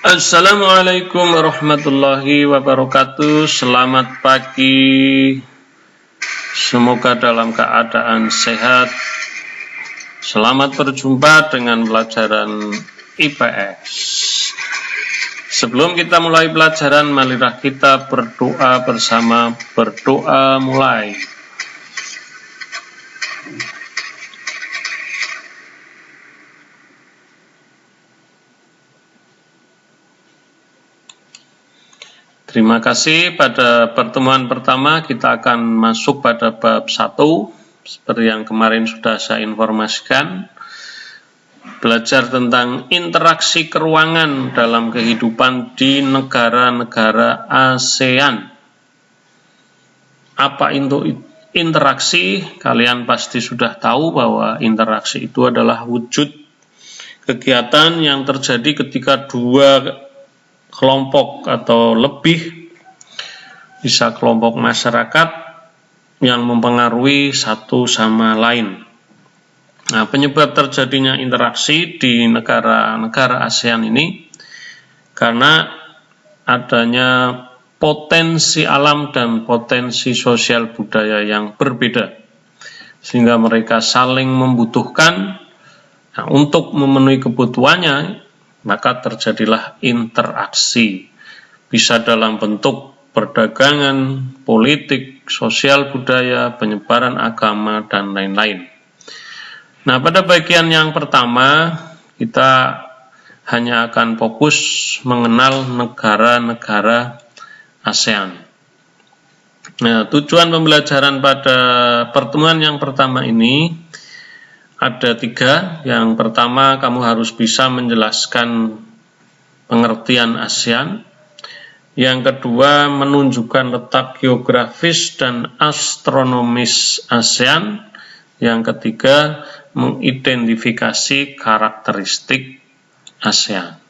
Assalamualaikum warahmatullahi wabarakatuh. Selamat pagi. Semoga dalam keadaan sehat. Selamat berjumpa dengan pelajaran IPS. Sebelum kita mulai pelajaran, marilah kita berdoa bersama. Berdoa mulai. Terima kasih. Pada pertemuan pertama kita akan masuk pada bab 1 seperti yang kemarin sudah saya informasikan. Belajar tentang interaksi keruangan dalam kehidupan di negara-negara ASEAN. Apa itu interaksi? Kalian pasti sudah tahu bahwa interaksi itu adalah wujud kegiatan yang terjadi ketika dua kelompok atau lebih, bisa kelompok masyarakat yang mempengaruhi satu sama lain. Nah, penyebab terjadinya interaksi di negara-negara ASEAN ini karena adanya potensi alam dan potensi sosial budaya yang berbeda, sehingga mereka saling membutuhkan. Nah, untuk memenuhi kebutuhannya, maka terjadilah interaksi, bisa dalam bentuk perdagangan, politik, sosial budaya, penyebaran agama, dan lain-lain. Nah, pada bagian yang pertama, kita hanya akan fokus mengenal negara-negara ASEAN. Nah, tujuan pembelajaran pada pertemuan yang pertama ini ada 3. Yang pertama, kamu harus bisa menjelaskan pengertian ASEAN. Yang kedua, menunjukkan letak geografis dan astronomis ASEAN. Yang ketiga, mengidentifikasi karakteristik ASEAN.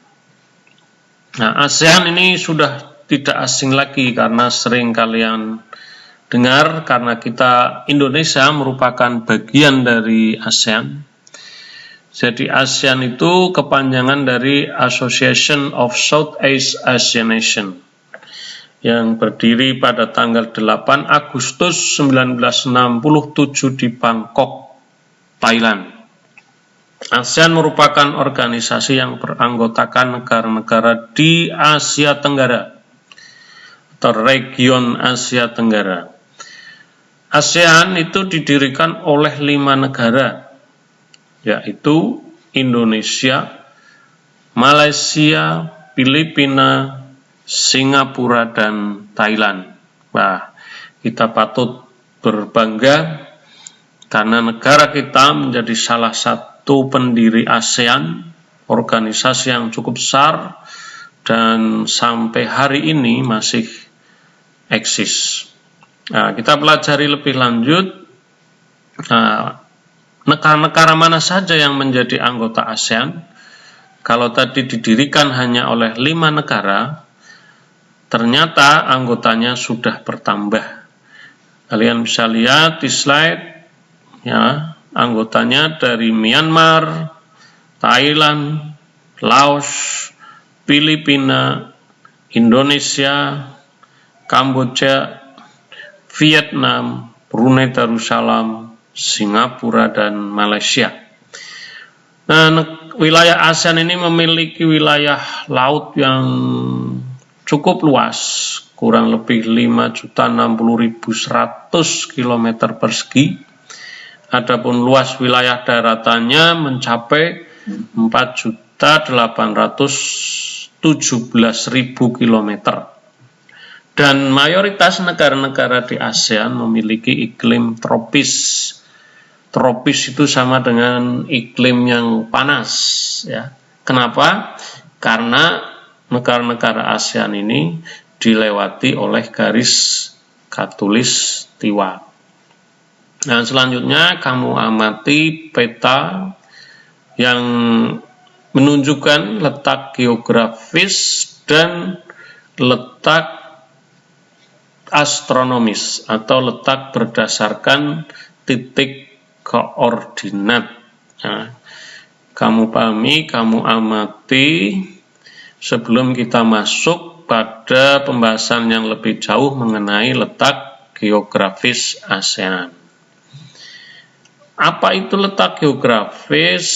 Nah, ASEAN ini sudah tidak asing lagi karena sering kalian dengar, karena kita Indonesia merupakan bagian dari ASEAN. Jadi ASEAN itu kepanjangan dari Association of Southeast Asian Nations yang berdiri pada tanggal 8 Agustus 1967 di Bangkok, Thailand. ASEAN merupakan organisasi yang beranggotakan negara-negara di Asia Tenggara atau region Asia Tenggara. ASEAN itu didirikan oleh 5 negara, yaitu Indonesia, Malaysia, Filipina, Singapura, dan Thailand. Nah, kita patut berbangga karena negara kita menjadi salah satu pendiri ASEAN, organisasi yang cukup besar dan sampai hari ini masih eksis. Nah, kita pelajari lebih lanjut negara-negara mana saja yang menjadi anggota ASEAN. Kalau tadi didirikan hanya oleh 5 negara, ternyata anggotanya sudah bertambah. Kalian bisa lihat di slide, ya, anggotanya dari Myanmar, Thailand, Laos, Filipina, Indonesia, Kamboja, Vietnam, Brunei Darussalam, Singapura, dan Malaysia. Nah, wilayah ASEAN ini memiliki wilayah laut yang cukup luas, kurang lebih 5.060.100 km persegi. Adapun luas wilayah daratannya mencapai 4.817.000 km. Dan mayoritas negara-negara di ASEAN memiliki iklim tropis. Tropis itu sama dengan iklim yang panas, ya. Kenapa? Karena negara-negara ASEAN ini dilewati oleh garis khatulistiwa. Nah, selanjutnya kamu amati peta yang menunjukkan letak geografis dan letak astronomis atau letak berdasarkan titik koordinat. Nah, kamu pahami, kamu amati sebelum kita masuk pada pembahasan yang lebih jauh mengenai letak geografis ASEAN. Apa itu letak geografis?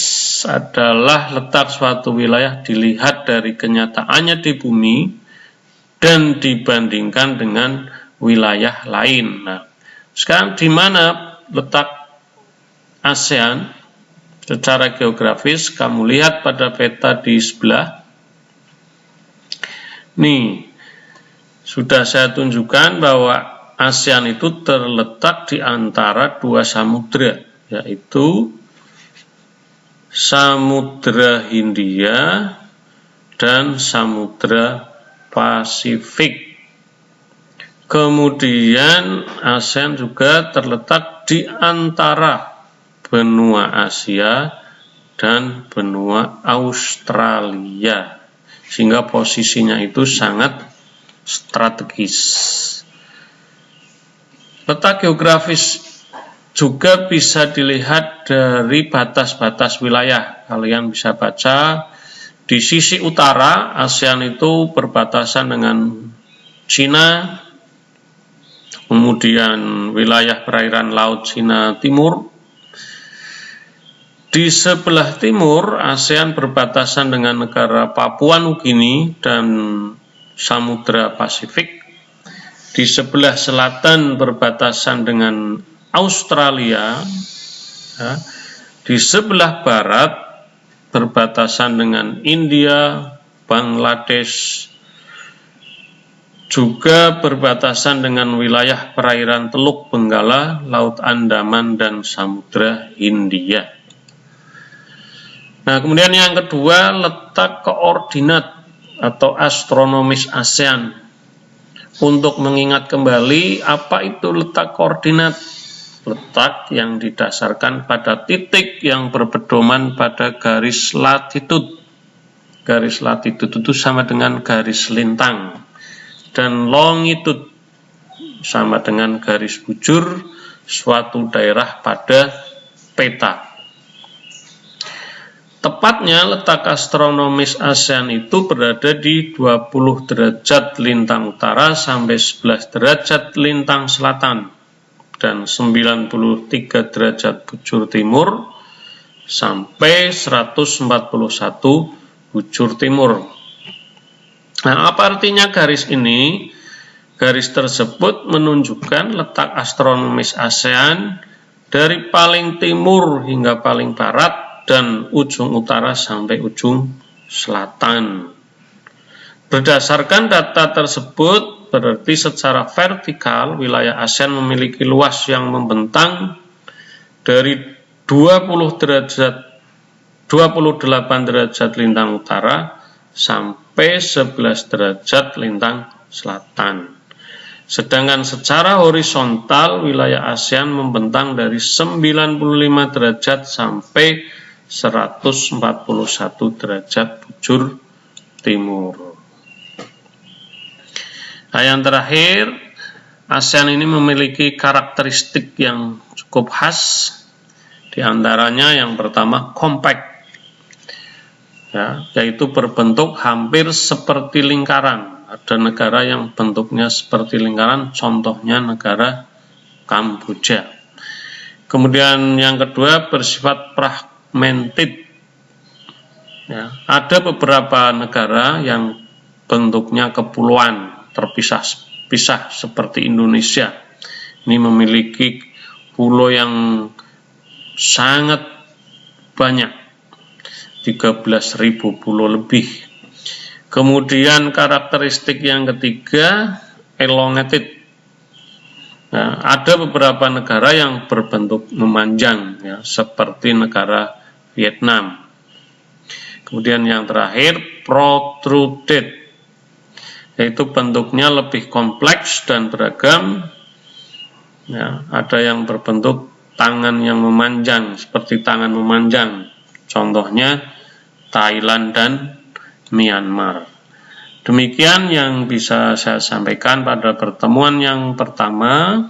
Adalah letak suatu wilayah dilihat dari kenyataannya di bumi dan dibandingkan dengan wilayah lain. Nah, sekarang di mana letak ASEAN secara geografis? Kamu lihat pada peta di sebelah. Nih, sudah saya tunjukkan bahwa ASEAN itu terletak di antara dua samudra, yaitu Samudra Hindia dan Samudra Pasifik. Kemudian ASEAN juga terletak di antara benua Asia dan benua Australia, sehingga posisinya itu sangat strategis. Letak geografis juga bisa dilihat dari batas-batas wilayah. Kalian bisa baca di sisi utara ASEAN itu berbatasan dengan Cina, kemudian wilayah perairan Laut Cina Timur. Di sebelah timur ASEAN berbatasan dengan negara Papua Nugini dan Samudra Pasifik. Di sebelah selatan berbatasan dengan Australia, ya. Di sebelah barat berbatasan dengan India, Bangladesh, juga berbatasan dengan wilayah perairan Teluk Benggala, Laut Andaman, dan Samudra Hindia. Nah, kemudian yang kedua, letak koordinat atau astronomis ASEAN. Untuk mengingat kembali, apa itu letak koordinat? Letak yang didasarkan pada titik yang berpedoman pada garis latitud. Garis latitud itu sama dengan garis lintang. Dan longitud sama dengan garis bujur suatu daerah pada peta. Tepatnya letak astronomis ASEAN itu berada di 20 derajat lintang utara sampai 11 derajat lintang selatan dan 93 derajat bujur timur sampai 141 bujur timur. Nah, apa artinya garis ini? Garis tersebut menunjukkan letak astronomis ASEAN dari paling timur hingga paling barat dan ujung utara sampai ujung selatan. Berdasarkan data tersebut, berarti secara vertikal wilayah ASEAN memiliki luas yang membentang dari 28 derajat lintang utara sampai 11 derajat lintang selatan. Sedangkan secara horizontal wilayah ASEAN membentang dari 95 derajat sampai 141 derajat bujur timur. Nah, yang terakhir, ASEAN ini memiliki karakteristik yang cukup khas. Di antaranya yang pertama compact, ya, yaitu berbentuk hampir seperti lingkaran. Ada negara yang bentuknya seperti lingkaran, contohnya negara Kamboja. Kemudian yang kedua bersifat fragmented. Ya, ada beberapa negara yang bentuknya kepulauan, terpisah-pisah seperti Indonesia. Ini memiliki pulau yang sangat banyak, 13.000 pulau lebih. Kemudian karakteristik yang ketiga, elongated. Nah, ada beberapa negara yang berbentuk memanjang, ya, seperti negara Vietnam. Kemudian yang terakhir, protruded, yaitu bentuknya lebih kompleks dan beragam. Ya, ada yang berbentuk tangan yang memanjang, seperti tangan memanjang. Contohnya Thailand dan Myanmar. Demikian yang bisa saya sampaikan pada pertemuan yang pertama.